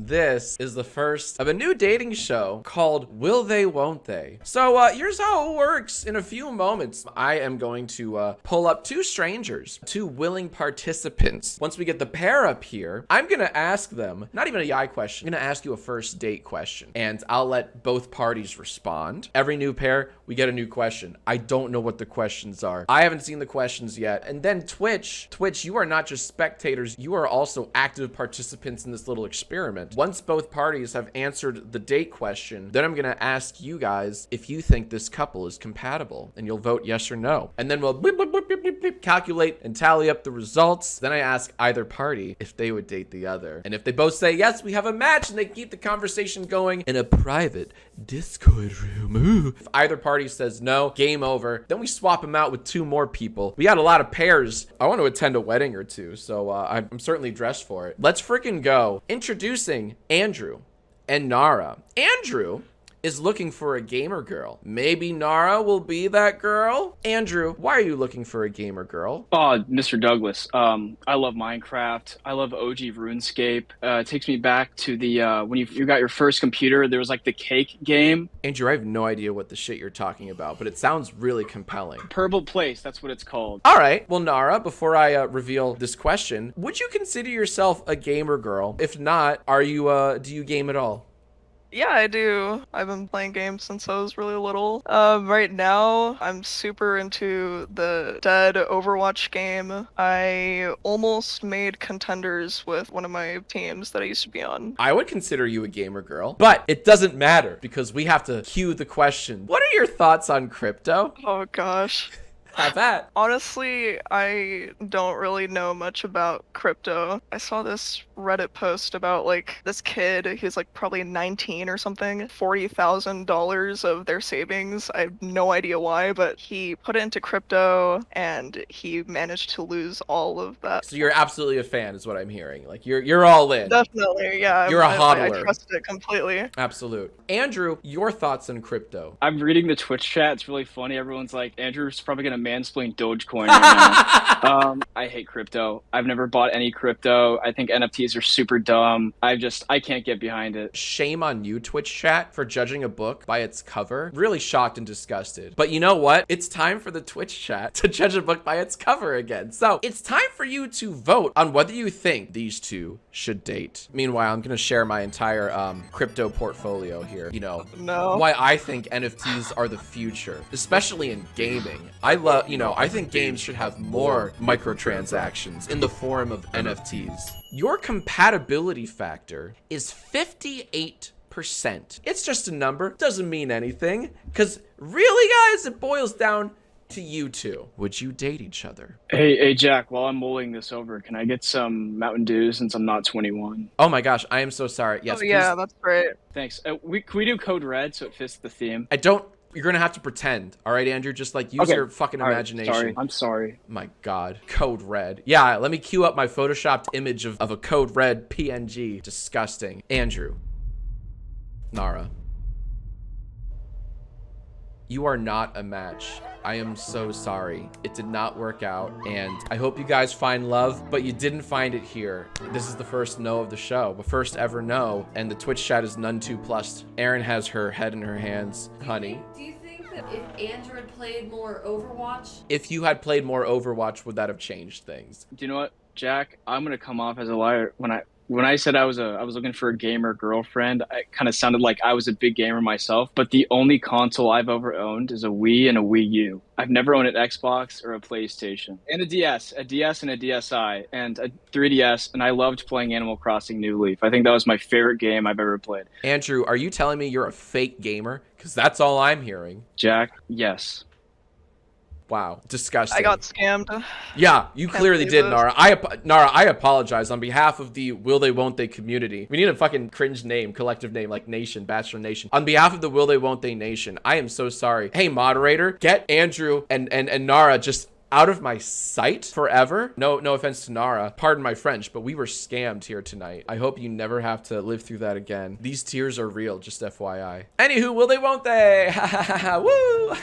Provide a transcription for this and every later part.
This is the first of a new dating show called Will They, Won't They? So here's how it works. In a few moments, I am going to pull up two strangers, two willing participants. Once we get the pair up here, I'm going to ask them, not even a yiay question, I'm going to ask you a first date question, and I'll let both parties respond. Every new pair, we get a new question. I don't know what the questions are. I haven't seen the questions yet. And then Twitch, you are not just spectators, you are also active participants in this little experiment. Once both parties have answered the date question, then I'm gonna ask you guys if you think this couple is compatible, and you'll vote yes or no. And then we'll bleep, bleep, bleep, bleep, bleep, bleep, calculate and tally up the results. Then I ask either party if they would date the other. And if they both say yes, we have a match, and they keep the conversation going in a private Discord room. Ooh. If either party says no, game over. Then we swap them out with two more people. We got a lot of pairs. I want to attend a wedding or two, so I'm certainly dressed for it. Let's freaking go. Introducing Andrew and Nara. Andrew is looking for a gamer girl. Maybe Nara will be that girl. Andrew, why are you looking for a gamer girl? Oh, Mr. Douglas. I love Minecraft. I love OG RuneScape. It takes me back to the when you got your first computer, there was like the cake game. Andrew, I have no idea what the shit you're talking about, but it sounds really compelling. Purple Place, that's what it's called. All right. Well, Nara, before I reveal this question, would you consider yourself a gamer girl? If not, are you do you game at all? Yeah, I do. I've been playing games since I was really little. Right now, I'm super into the Dead Overwatch game. I almost made contenders with one of my teams that I used to be on. I would consider you a gamer girl, but it doesn't matter because we have to cue the question. What are your thoughts on crypto? Oh gosh. Have that. Honestly, I don't really know much about crypto. I saw this Reddit post about like this kid who's like probably 19 or something, $40,000 of their savings. I have no idea why, but he put it into crypto and he managed to lose all of that. So you're absolutely a fan is what I'm hearing. Like you're all in. Definitely, yeah. You're a hodler. I trust it completely. Absolute. Andrew, your thoughts on crypto? I'm reading the Twitch chat. It's really funny. Everyone's like, Andrew's probably gonna mansplain Dogecoin right now. I hate crypto. I've never bought any crypto. I think NFTs are super dumb. I can't get behind it. Shame on you, Twitch chat, for judging a book by its cover. Really shocked and disgusted. But you know what? It's time for the Twitch chat to judge a book by its cover again. So it's time for you to vote on whether you think these two should date. Meanwhile, I'm gonna share my entire crypto portfolio here. You know, why I think NFTs are the future, especially in gaming. I think games should have more microtransactions in the form of NFTs. Your compatibility factor is 58%. It's just a number, doesn't mean anything. Because really, guys, it boils down to you two. Would you date each other? Hey, Jack, while I'm mulling this over, can I get some Mountain Dew since I'm not 21? Oh my gosh, I am so sorry. Yes, oh, yeah, that's great. Thanks. Can we do Code Red so it fits the theme? You're gonna have to pretend, all right, Andrew? Just like use your fucking imagination. Sorry. I'm sorry. My God, Code Red. Yeah, let me queue up my photoshopped image of a Code Red PNG. Disgusting. Andrew. Nara. You are not a match. I am so sorry. It did not work out, and I hope you guys find love, but you didn't find it here. This is the first no of the show, the first ever no, and the Twitch chat is none too plussed. Erin has her head in her hands. Honey. Do you think that if Andrew had played more Overwatch? If you had played more Overwatch, would that have changed things? Do you know what, Jack? I'm gonna come off as a liar when I said I was looking for a gamer girlfriend. It kind of sounded like I was a big gamer myself, but the only console I've ever owned is a Wii and a Wii U. I've never owned an Xbox or a PlayStation. And a DS and a DSi, and a 3DS, and I loved playing Animal Crossing New Leaf. I think that was my favorite game I've ever played. Andrew, are you telling me you're a fake gamer? Because that's all I'm hearing. Jack, yes. Wow, disgusting. I got scammed. Yeah, you clearly did, Nara. Nara, I apologize on behalf of the Will They, Won't They community. We need a fucking cringe name, collective name, like Nation, Bachelor Nation. On behalf of the Will They, Won't They Nation, I am so sorry. Hey, moderator, get Andrew and Nara just out of my sight forever. No offense to Nara. Pardon my French, but we were scammed here tonight. I hope you never have to live through that again. These tears are real, just FYI. Anywho, will they, won't they? Woo!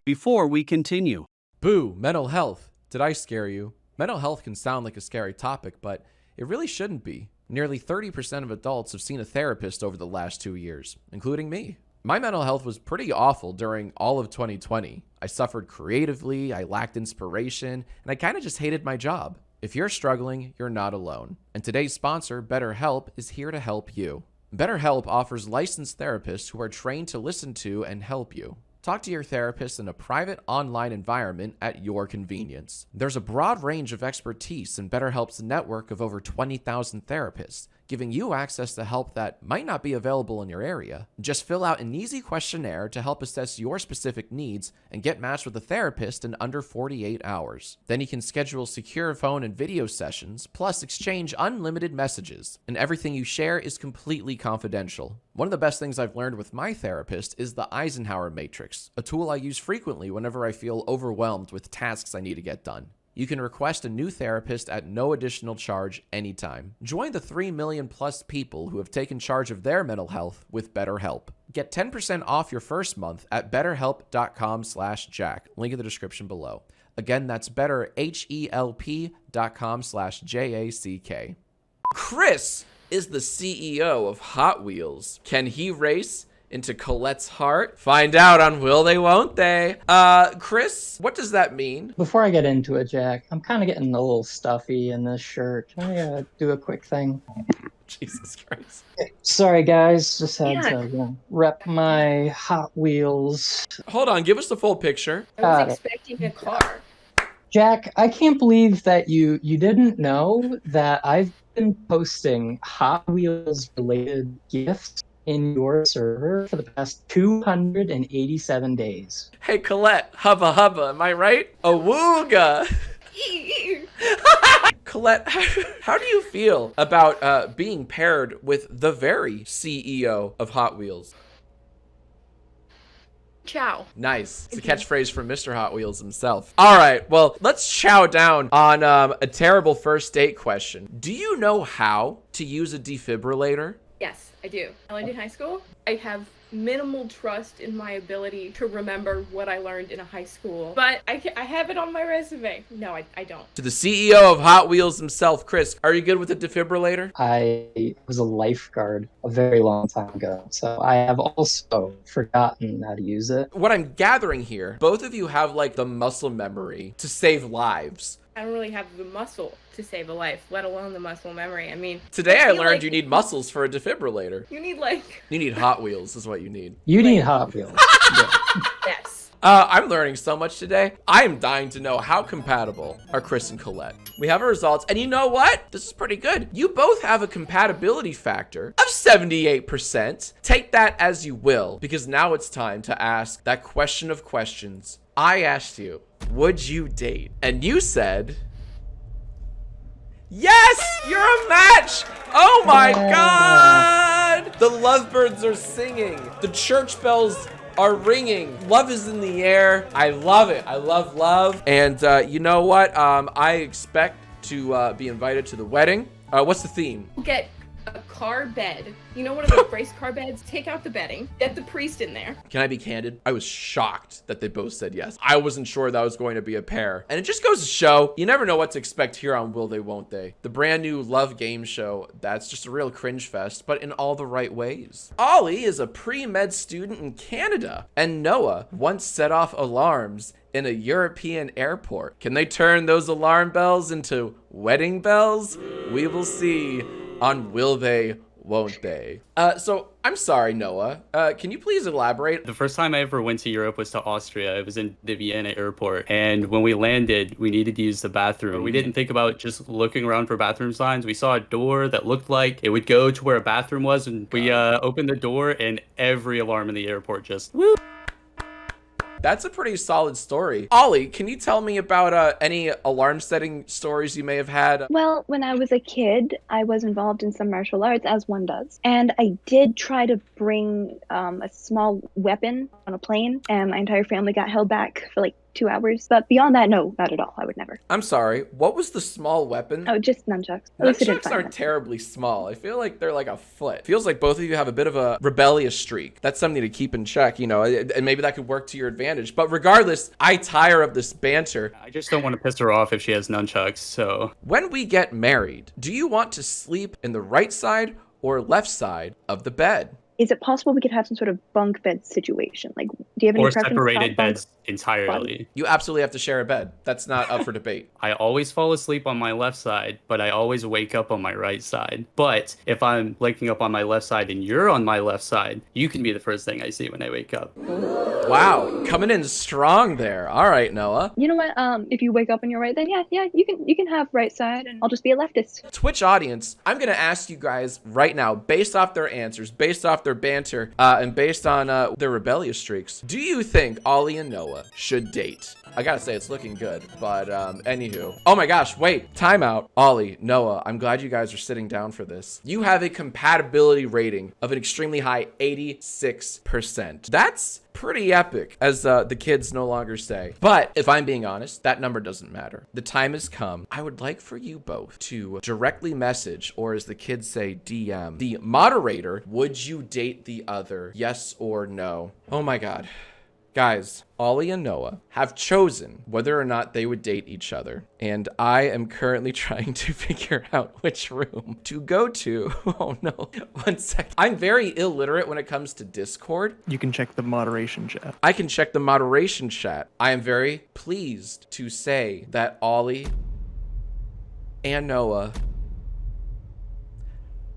Before we continue. Boo, mental health. Did I scare you? Mental health can sound like a scary topic, but it really shouldn't be. Nearly 30% of adults have seen a therapist over the last 2 years, including me. My mental health was pretty awful during all of 2020. I suffered creatively, I lacked inspiration, and I kind of just hated my job. If you're struggling, you're not alone. And today's sponsor, BetterHelp, is here to help you. BetterHelp offers licensed therapists who are trained to listen to and help you. Talk to your therapist in a private online environment at your convenience. There's a broad range of expertise in BetterHelp's network of over 20,000 therapists, giving you access to help that might not be available in your area. Just fill out an easy questionnaire to help assess your specific needs and get matched with a therapist in under 48 hours. Then you can schedule secure phone and video sessions, plus exchange unlimited messages. And everything you share is completely confidential. One of the best things I've learned with my therapist is the Eisenhower Matrix, a tool I use frequently whenever I feel overwhelmed with tasks I need to get done. You can request a new therapist at no additional charge anytime. Join the 3 million plus people who have taken charge of their mental health with BetterHelp. Get 10% off your first month at betterhelp.com/Jack. Link in the description below. Again, that's betterhelp.com/JACK. Chris is the CEO of Hot Wheels. Can he race into Colette's heart? Find out on Will They Won't They. Chris, what does that mean? Before I get into it, Jack, I'm kind of getting a little stuffy in this shirt. Can I do a quick thing? Jesus Christ. Sorry, guys. Just had to rep my Hot Wheels. Hold on, give us the full picture. I was expecting a car. Jack, I can't believe that you didn't know that I've been posting Hot Wheels related gifts in your server for the past 287 days. Hey, Colette, hubba hubba, am I right? Awooga! Colette, how do you feel about being paired with the very CEO of Hot Wheels? Chow. Nice. It's a catchphrase from Mr. Hot Wheels himself. All right, well, let's chow down on a terrible first date question. Do you know how to use a defibrillator? Yes, I do. I learned in high school. I have minimal trust in my ability to remember what I learned in a high school, but I have it on my resume. No, I don't. To the CEO of Hot Wheels himself, Chris, are you good with a defibrillator? I was a lifeguard a very long time ago, so I have also forgotten how to use it. What I'm gathering here, both of you have like the muscle memory to save lives. I don't really have the muscle to save a life, let alone the muscle memory. I mean, today I learned you need muscles for a defibrillator. You need You need Hot Wheels is what you need. You need Hot Wheels. Yes. I'm learning so much today. I'm dying to know how compatible are Chris and Colette. We have our results, and you know what? This is pretty good. You both have a compatibility factor of 78%. Take that as you will, because now it's time to ask that question of questions. I asked you, would you date? And you said, yes, you're a match. Oh my God. The lovebirds are singing. The church bells are ringing. Love is in the air. I love it. I love love. And you know what? I expect to be invited to the wedding. What's the theme? Get a car bed. You know, one of those brace car beds? Take out the bedding. Get the priest in there. Can I be candid? I was shocked that they both said yes. I wasn't sure that was going to be a pair. And it just goes to show, you never know what to expect here on Will They Won't They. The brand new love game show that's just a real cringe fest, but in all the right ways. Ollie is a pre-med student in Canada, and Noah once set off alarms in a European airport. Can they turn those alarm bells into wedding bells? We will see on Will They Won't They. So I'm sorry, Noah. Can you please elaborate? The first time I ever went to Europe was to Austria. It was in the Vienna airport. And when we landed, we needed to use the bathroom. We didn't think about just looking around for bathroom signs. We saw a door that looked like it would go to where a bathroom was. And we opened the door and every alarm in the airport just whoop. That's a pretty solid story. Ollie, can you tell me about any alarm setting stories you may have had? Well, when I was a kid, I was involved in some martial arts, as one does. And I did try to bring a small weapon on a plane, and my entire family got held back for like 2 hours. But beyond that, no, not at all. I would never. I'm sorry, what was the small weapon? Oh, just nunchucks. At least I didn't Nunchucks find aren't them. terribly small. I feel like they're like a foot. Feels like both of you have a bit of a rebellious streak. That's something to keep in check, you know, and maybe that could work to your advantage. But regardless, I tire of this banter. I just don't want to piss her off if she has nunchucks, so. When we get married, do you want to sleep in the right side or left side of the bed? Is it possible we could have some sort of bunk bed situation? Like, do you have any Or preference? separated about bunk? beds entirely. You absolutely have to share a bed. That's not up for debate. I always fall asleep on my left side, but I always wake up on my right side. But if I'm waking up on my left side and you're on my left side, you can be the first thing I see when I wake up. Wow, coming in strong there. All right, Noah. You know what? If you wake up on your right, then yeah, you can have right side, and I'll just be a leftist. Twitch audience, I'm gonna ask you guys right now, based off their answers, based off their banter, and based on their rebellious streaks, do you think Ollie and Noah should date? I gotta say, it's looking good, but anywho. Oh my gosh, wait, timeout. Ollie, Noah, I'm glad you guys are sitting down for this. You have a compatibility rating of an extremely high 86%. That's pretty epic, as the kids no longer say. But if I'm being honest, that number doesn't matter. The time has come. I would like for you both to directly message, or as the kids say, DM, the moderator. Would you date the other? Yes or no? Oh my God. Guys, Ollie and Noah have chosen whether or not they would date each other. And I am currently trying to figure out which room to go to. Oh no, 1 sec. I'm very illiterate when it comes to Discord. You can check the moderation chat. I can check the moderation chat. I am very pleased to say that Ollie and Noah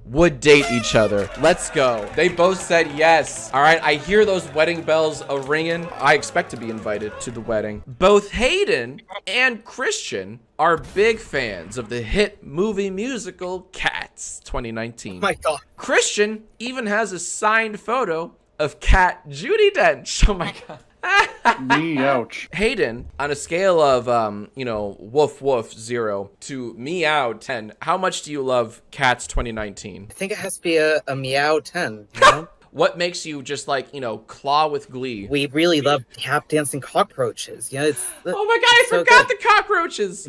would date each other. Let's go. They both said yes. All right, I hear those wedding bells a-ringing. I expect to be invited to the wedding. Both Hayden and Christian are big fans of the hit movie musical Cats 2019. Oh my God. Christian even has a signed photo of Cat Judi Dench. Oh my God. Me, ouch. Hayden, on a scale of, you know, woof woof 0 to meow 10, how much do you love Cats 2019? I think it has to be a meow 10, you know? What makes you just like, you know, claw with glee? We really love tap dancing cockroaches. You know, it's oh my God, I so forgot good. the cockroaches.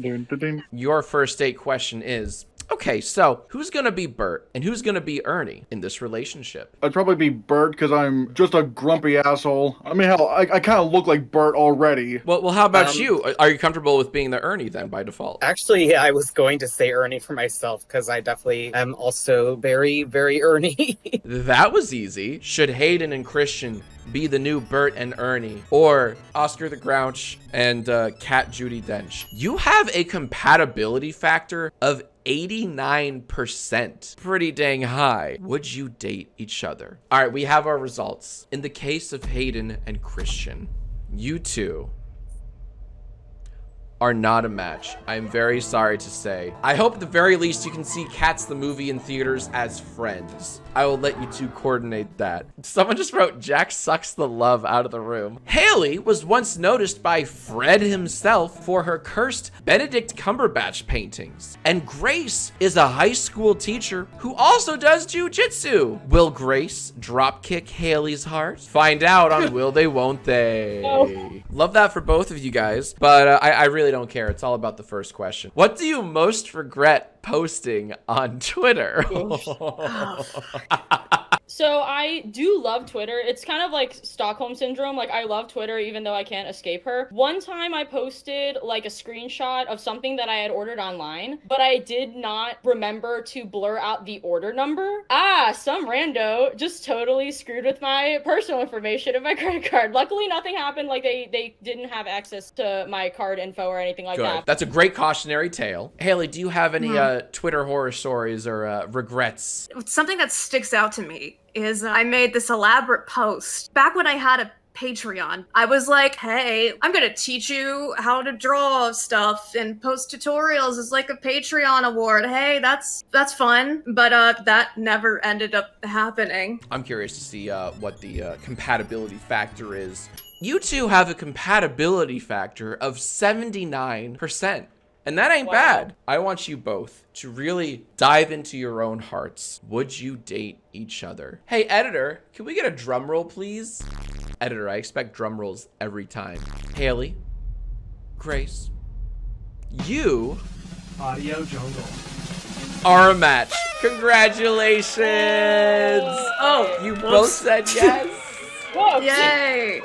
Your first date question is, okay, so who's gonna be Bert and who's gonna be Ernie in this relationship? I'd probably be Bert because I'm just a grumpy asshole. I mean, hell, I kind of look like Bert already. Well, how about you? Are you comfortable with being the Ernie then by default? Actually, I was going to say Ernie for myself because I definitely am also very, very Ernie. That was easy. Should Hayden and Christian be the new Bert and Ernie, or Oscar the Grouch and Cat Judi Dench? You have a compatibility factor of 89%. Pretty dang high. Would you date each other? All right, we have our results. In the case of Hayden and Christian, you two are not a match. I'm very sorry to say. I hope at the very least you can see Cats the movie in theaters as friends. I will let you two coordinate that. Someone just wrote, Jack sucks the love out of the room. Haley was once noticed by Fred himself for her cursed Benedict Cumberbatch paintings. And Grace is a high school teacher who also does jujitsu. Will Grace dropkick Haley's heart? Find out on Will They Won't They. Oh. Love that for both of you guys, but I really don't care. It's all about the first question. What do you most regret posting on Twitter? So I do love Twitter. It's kind of like Stockholm Syndrome. Like, I love Twitter even though I can't escape her. One time I posted like a screenshot of something that I had ordered online, but I did not remember to blur out the order number. Some rando just totally screwed with my personal information and my credit card. Luckily, nothing happened. Like, they didn't have access to my card info or anything like that. That's a great cautionary tale. Haley, do you have any Twitter horror stories or regrets? Something that sticks out to me is I made this elaborate post back when I had a Patreon. I was like, hey, I'm gonna teach you how to draw stuff and post tutorials as like a Patreon award. Hey, that's fun. But that never ended up happening. I'm curious to see what the compatibility factor is. You two have a compatibility factor of 79%. And that ain't bad. I want you both to really dive into your own hearts. Would you date each other? Hey, editor, can we get a drum roll, please? Editor, I expect drum rolls every time. Haley, Grace, you Audio Jungle. are a match. Congratulations. Oh, You both said yes. Whoa, Yay!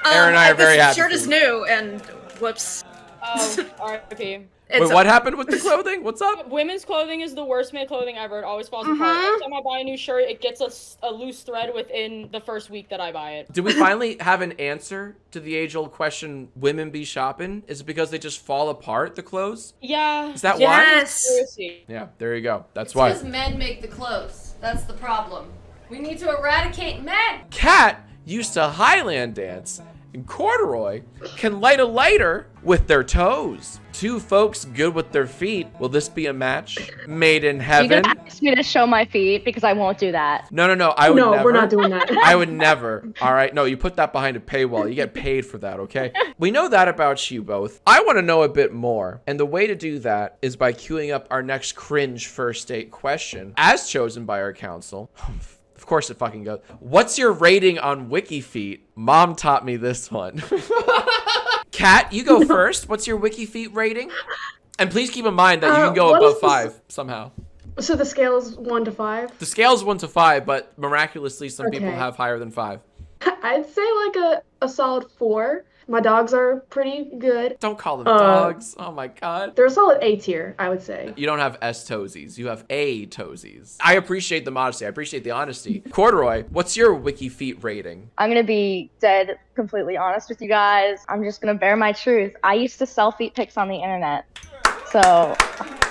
Aaron and I are very happy This shirt for is you. new, and whoops. Oh, R.I.P. Wait, what happened with the clothing? What's up? Women's clothing is the worst made clothing ever. It always falls apart. Every time I buy a new shirt, it gets a loose thread within the first week that I buy it. Did we finally have an answer to the age-old question, women be shopping? Is it because they just fall apart, the clothes? Yeah. Is that why? Yes. Yeah, there you go. That's It's why. because men make the clothes. That's the problem. We need to eradicate men. Cat used to Highland dance, and Corduroy can light a lighter with their toes. Two folks good with their feet. Will this be a match made in heaven? You're gonna ask me to show my feet because I won't do that. No, I would never. No, we're not doing that. I would never. All right, no, you put that behind a paywall. You get paid for that, okay? We know that about you both. I want to know a bit more, and the way to do that is by queuing up our next cringe first date question, as chosen by our council. Of course it fucking goes. What's your rating on WikiFeet? Mom taught me this one. Kat, you go first. What's your WikiFeet rating? And please keep in mind that you can go above 5 somehow. So the scale is 1 to 5? The scale is 1 to 5, but miraculously some people Okay. have higher than 5. I'd say like a solid 4. My dogs are pretty good. Don't call them dogs. Oh my god. They're a solid A tier, I would say. You don't have S toesies. You have A toesies. I appreciate the modesty. I appreciate the honesty. Corduroy, what's your WikiFeet rating? I'm gonna be dead completely honest with you guys. I'm just gonna bear my truth. I used to sell feet pics on the internet. So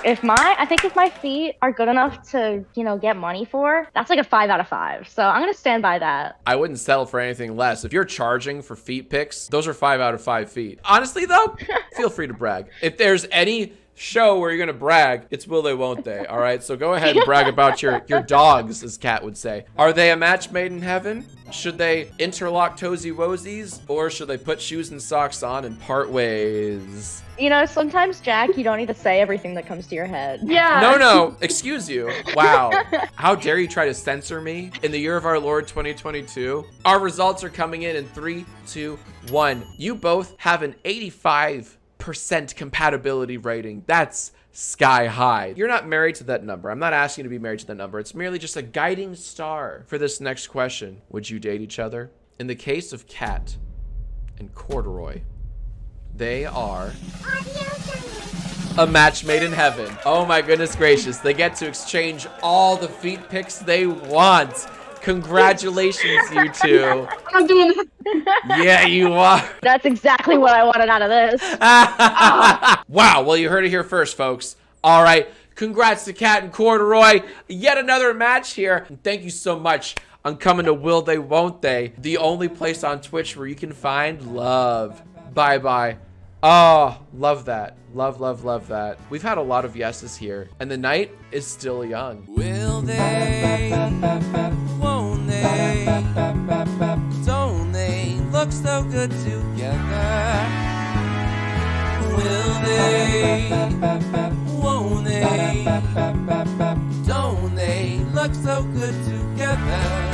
I think if my feet are good enough to, get money for, that's like a 5 out of 5. So I'm gonna stand by that. I wouldn't settle for anything less. If you're charging for feet pics, those are 5 out of 5 feet. Honestly though, feel free to brag. If there's any show where you're gonna brag, it's will they won't they, all right? So go ahead and brag about your dogs, as Kat would say. Are they a match made in heaven? Should they interlock toesy woesies, or should they put shoes and socks on and part ways? Sometimes, Jack, you don't need to say everything that comes to your head. Yeah. No, excuse you. Wow. How dare you try to censor me in the year of our Lord 2022? Our results are coming in 3, 2, 1. You both have an 85% compatibility rating. That's sky high. You're not married to that number. I'm not asking you to be married to that number. It's merely just a guiding star for this next question. Would you date each other? In the case of Kat and Corduroy, they are a match made in heaven. Oh my goodness gracious. They get to exchange all the feet pics they want. Congratulations, you two. I'm doing that. Yeah, you are. That's exactly what I wanted out of this. Wow, well, you heard it here first, folks. All right, congrats to Kat and Corduroy. Yet another match here. And thank you so much on coming to Will They, Won't They, the only place on Twitch where you can find love. Bye-bye. Oh, love that. Love that. We've had a lot of yeses here, and the night is still young. Will they, won't they, don't they look so good together? Will they, won't they, don't they look so good together?